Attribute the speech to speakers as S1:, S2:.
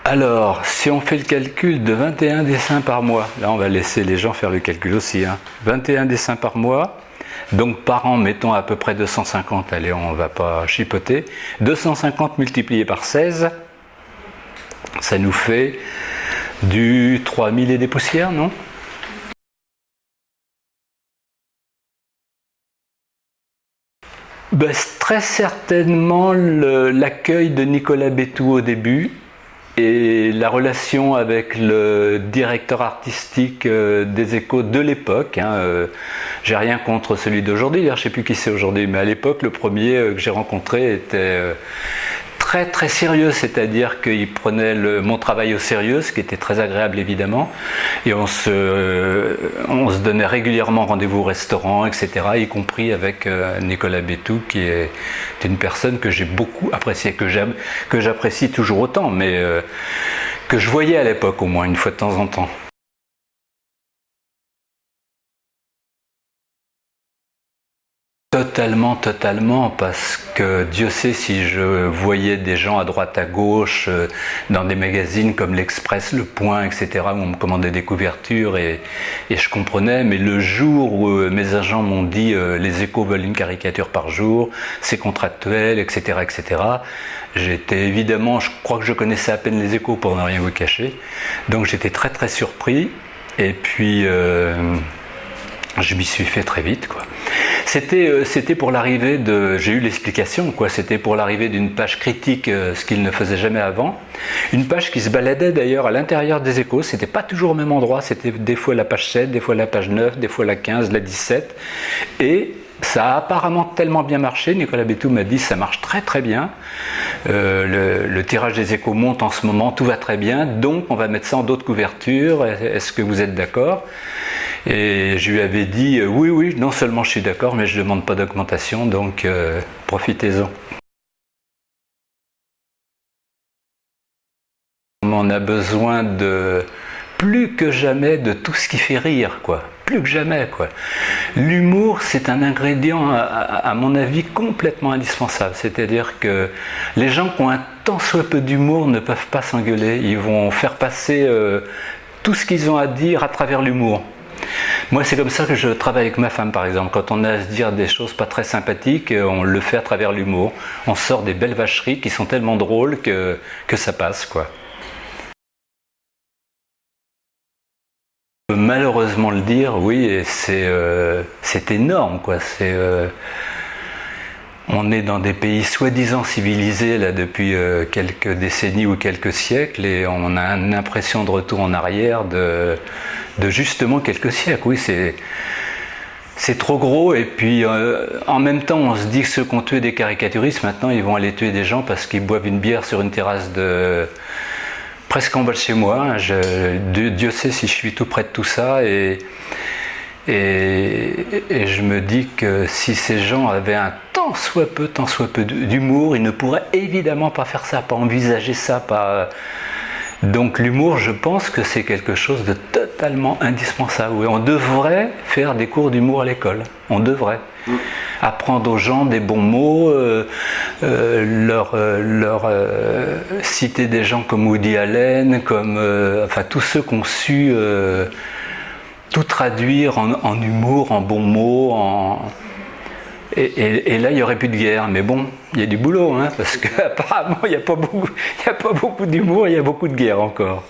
S1: Alors, si on fait le calcul de 21 dessins par mois, là on va laisser les gens faire le calcul aussi, 21 dessins par mois, donc par an mettons à peu près 250, allez on va pas chipoter, 250 multiplié par 16, ça nous fait du 3000 et des poussières, non ? Ben, très certainement l'accueil de Nicolas Bétou au début et la relation avec le directeur artistique des Échos de l'époque. J'ai rien contre celui d'aujourd'hui, je ne sais plus qui c'est aujourd'hui, mais à l'époque le premier que j'ai rencontré était très très sérieux, c'est-à-dire qu'il prenait mon travail au sérieux, ce qui était très agréable évidemment, et on se donnait régulièrement rendez-vous au restaurant, etc., y compris avec Nicolas Bétou, qui est une personne que j'ai beaucoup appréciée, que j'apprécie toujours autant, mais que je voyais à l'époque au moins une fois de temps en temps. Totalement, parce que Dieu sait si je voyais des gens à droite à gauche dans des magazines comme l'Express, Le Point, etc., où on me commandait des couvertures et je comprenais, mais le jour où mes agents m'ont dit les Échos veulent une caricature par jour, c'est contractuel, etc., j'étais évidemment, je crois que je connaissais à peine les Échos pour ne rien vous cacher, donc j'étais très très surpris, et puis je m'y suis fait très vite, quoi. C'était pour l'arrivée de... J'ai eu l'explication, quoi. C'était pour l'arrivée d'une page critique, ce qu'il ne faisait jamais avant. Une page qui se baladait d'ailleurs à l'intérieur des Échos. C'était pas toujours au même endroit. C'était des fois la page 7, des fois la page 9, des fois la 15, la 17. Et ça a apparemment tellement bien marché. Nicolas Bétou m'a dit ça marche très très bien. Le tirage des Échos monte en ce moment, tout va très bien. Donc on va mettre ça en d'autres couvertures. Est-ce que vous êtes d'accord ? Et je lui avais dit oui, non seulement je suis d'accord, mais je ne demande pas d'augmentation, donc profitez-en. On a besoin plus que jamais de tout ce qui fait rire, quoi. Plus que jamais, quoi. L'humour, c'est un ingrédient, à mon avis, complètement indispensable. C'est-à-dire que les gens qui ont un tant soit peu d'humour ne peuvent pas s'engueuler. Ils vont faire passer tout ce qu'ils ont à dire à travers l'humour. Moi, c'est comme ça que je travaille avec ma femme, par exemple. Quand on a à se dire des choses pas très sympathiques, on le fait à travers l'humour. On sort des belles vacheries qui sont tellement drôles que ça passe, quoi. Malheureusement le dire, oui, et c'est énorme, quoi. On est dans des pays soi-disant civilisés là depuis quelques décennies ou quelques siècles, et on a une impression de retour en arrière de justement quelques siècles. Oui, c'est trop gros, et puis en même temps on se dit que ceux qui ont tué des caricaturistes, maintenant ils vont aller tuer des gens parce qu'ils boivent une bière sur une terrasse presque en bas de chez moi. Dieu sait si je suis tout près de tout ça, et je me dis que si ces gens avaient un tant soit peu d'humour, ils ne pourraient évidemment pas faire ça, pas envisager ça, pas... Donc l'humour, je pense que c'est quelque chose de totalement indispensable. Oui, on devrait faire des cours d'humour à l'école. On devrait apprendre aux gens des bons mots, citer des gens comme Woody Allen, comme enfin tous ceux qui ont su tout traduire en humour, en bons mots, et là il n'y aurait plus de guerre. Mais bon, il y a du boulot, parce qu'apparemment il n'y a pas beaucoup d'humour, il y a beaucoup de guerre encore.